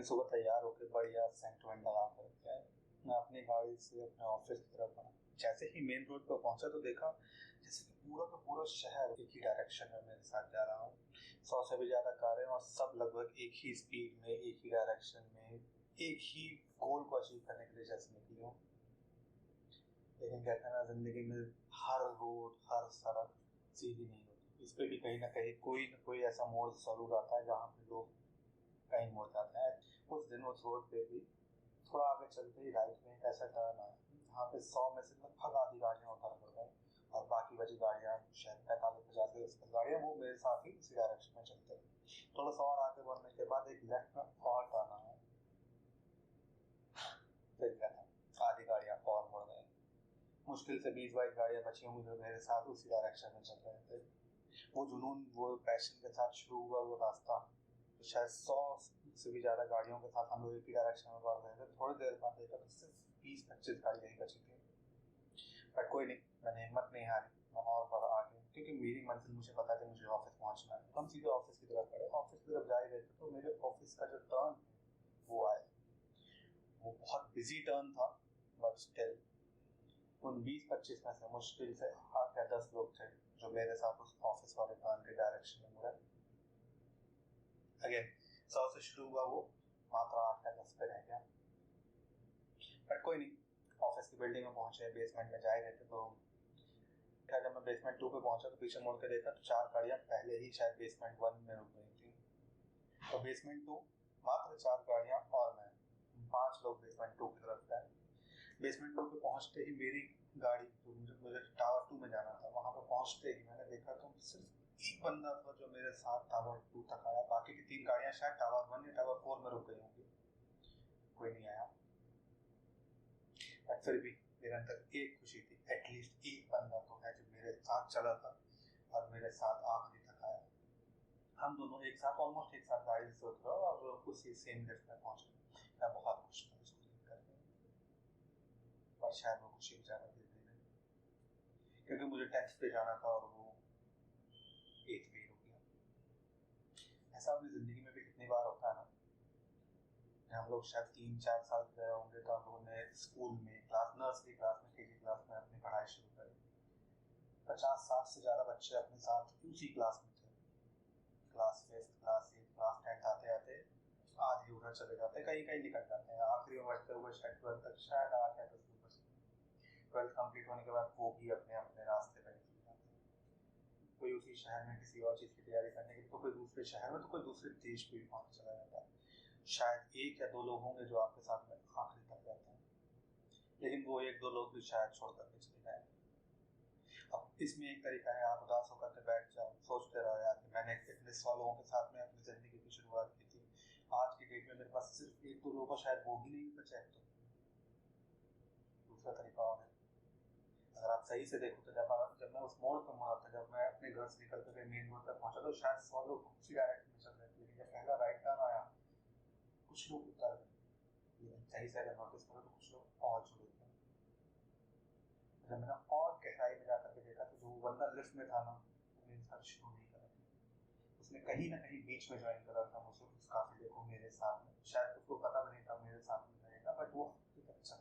मैंने सुबह तैयार होकर बढ़िया सेंट वेंट लगा कर क्या है, मैं अपनी गाड़ी से अपने ऑफिस की तरफ बढ़ा। जैसे ही मेन रोड पर पहुंचा तो देखा जैसे कि पूरा का पूरा शहर एक ही डायरेक्शन में मेरे साथ जा रहा हूँ। 100 से भी ज्यादा कारें और सब लगभग एक ही स्पीड में, एक ही डायरेक्शन में, एक ही गोल को अचीव करने के लिए जैसे निकली हूँ। लेकिन कहते हैं ना, जिंदगी में हर रोड हर सड़क सीधी नहीं होती। इस पे भी कहीं ना कहीं कोई ना कोई ऐसा मोड़ जरूर आता है जहाँ पे लोग कहीं मुड़ जाते हैं। उस दिन उस रोड पे भी थोड़ा आगे चलते ही राइट में एक ऐसा टर्न आया जहाँ पे 100 में से लगभग आधी गाड़ियाँ उतर पड़ गई और बाकी बची गाड़ियाँ शायद 45-50 गाड़ियाँ वो मेरे साथ ही उसी डायरेक्शन में चलते रही। थोड़ा सा और आगे बढ़ने के बाद एक लेफ्ट में और टर्न आया, फिर क्या था, आधी गाड़ियाँ और मुड़ गई। मुश्किल से 20-22 गाड़ियाँ बची होंगी जो मेरे साथ उसी डायरेक्शन में चल रहे थे। वो जुनून, वो पैशन के साथ शुरू हुआ वो रास्ता, तो शायद 100 से भी ज्यादा गाड़ियों के साथ हम लोग एक ही डायरेक्शन में बढ़ रहे थे। थोड़ी देर बाद देखा तो सिर्फ 20-25 गाड़ियाँ ही बची थी। बट कोई नहीं, मैंने हिम्मत नहीं हारी, मैं और बढ़ आगे, क्योंकि मेरी मंजिल मुझे पता थी, मुझे ऑफिस पहुंचना है। हम सीधे ऑफिस की तरफ बढ़े। ऑफिस की तरफ जा ही रहे थे तो मेरे ऑफिस का जो टर्न वो आया। वो बहुत बिजी टर्न था, बट स्टिल उन 20-25 में से मुश्किल से 8 या 10 लोग थे जो मेरे साथ उस ऑफिस वाले टर्न के डायरेक्शन में मुड़े। अगेन 100 से शुरू हुआ वो, मात्र 8 या 10 पे रह गया। बट कोई नहीं, ऑफिस की बिल्डिंग में पहुंचे, बेसमेंट में जा ही रहे थे। तो क्या, जब मैं बेसमेंट 2 पे पहुंचा तो पीछे मुड़ के देखा तो 4 गाड़ियां पहले ही शायद बेसमेंट 1 में रुक गई थी। तो बेसमेंट 2 मात्र 4 गाड़ियां और मैं, 5 लोग बेसमेंट 2 की तरफ गए। बेसमेंट 2 पे पहुंचते ही मेरी गाड़ी, जो मुझे टावर 2 में जाना था, वहां पे पहुंचते ही मैंने देखा तो सिर्फ एक बंदा था जो मेरे साथ टावर 2 तक आया। बाकी की 3 गाड़ियां शायद टावर 1 या टावर 4 में रुक गई होंगी, कोई नहीं आया। बट फिर भी मेरे अंदर एक खुशी थी, एटलीस्ट एक बंदा तो है जो मेरे साथ चला था और मेरे साथ आखिरी तक आया। हम दोनों एक साथ, ऑलमोस्ट एक साथ गाड़ी से उतरा और उसी सेम लिफ्ट में पहुंचे। मैं बहुत खुश था उसको देख करके, पर शायद वो खुशी बेचारा दे नहीं, क्योंकि मुझे 10th पे जाना था और वो 8th पे ही हो गया। ऐसा अपनी जिंदगी में भी कितनी बार होता है ना। हम लोग शायद 3-4 साल के रहे होंगे तो हम लोगों ने स्कूल में नर्सरी क्लास में, केजी क्लास में अपनी पढ़ाई शुरू करी। 50-60 से ज्यादा बच्चे अपने साथ उसी क्लास में थे। Class 5th, class 8th, class 10th आते आते आधे उधर चले जाते हैं, कहीं कहीं निकल जाते हैं। आखिरी में बढ़ते हुए शायद 12th तक, शायद 8 या 10 लोग बचते हैं। 12th कंप्लीट होने के बाद वो भी अपने अपने रास्ते पर निकल जाते हैं। कोई उसी शहर में किसी और चीज की तैयारी करने के लिए, तो कोई दूसरे शहर में, तो कोई दूसरे देश में भी पहुंच चला जाता है। शायद 1 या 2 लोग होंगे जो आपके साथ में आखिरी तक रहते हैं, लेकिन वो 1-2 लोग भी शायद छोड़ करके चले जाए। अब इसमें एक तरीका है, आप उदास होकर के बैठ जाओ, सोचते रहो यार कि मैंने इतने 100 लोगों के साथ में अपनी जिंदगी की शुरुआत की थी, आज की डेट में मेरे पास सिर्फ 1-2 लोगों को शायद वो भी नहीं बचा है। तो दूसरा तरीका और है, अगर आप सही से देखो तो जब मैं उस मोड़ पर मुड़ा था, जब मैं अपने घर से निकल कर मेन रोड तक पहुंचा तो शायद 100 लोग उसी डायरेक्शन में चल रहे थे। लेकिन जब पहला राइट टर्न आया, कुछ लोग उतर गए। सही से अगर नोटिस करो तो कुछ लोग और जुड़े थे। जब मैंने और गहराई में जाकर के देखा तो जो बंदा लिफ्ट में था ना, वो मेरे साथ शुरू नहीं कर रहा। उसने कहीं ना कहीं बीच में ज्वाइन करा था मुझे उस काफिले को मेरे साथ में। शायद उसको पता भी नहीं था मेरे साथ में रहेगा, बट वो अच्छा।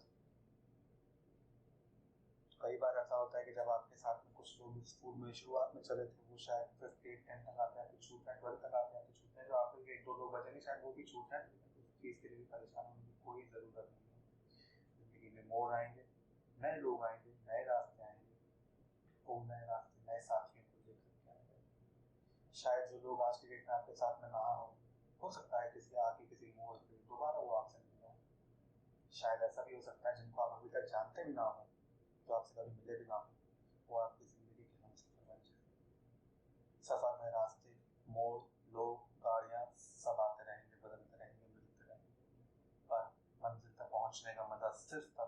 कई बार ऐसा होता है कि जब आपके साथ में कुछ लोग स्कूल में शुरुआत में चले थे, वो शायद 5th 8th 10th तक आते हैं तो छूट है, 12th तक आते हैं तो छूट है, जो आखिर के 1-2 लोग बचेंगे शायद वो भी छूट है। उस चीज के लिए भी परेशान होने की कोई जरूरत नहीं है। जिंदगी में मोड़ आएंगे, नए लोग आएंगे, नए रास्ते आएंगे, वो नए रास्ते नए साथियों को लेकर के आएंगे। शायद जो लोग आज की डेट में आपके साथ में ना हो सकता है किसी आगे किसी मोड़ पे दोबारा वो आपसे मिल जाए। शायद ऐसा भी हो सकता है जिनको आप अभी तक जानते भी ना हो, जो आपसे कभी मिले भी ना हो, वो आपकी जिंदगी के हमसफर बन जाए। सफर में रास्ते, मोड़, लोग, गाड़ियां सब आते रहेंगे, बदलते रहेंगे, मिलते रहेंगे, पर मंजिल तक पहुंचने का मजा सिर्फ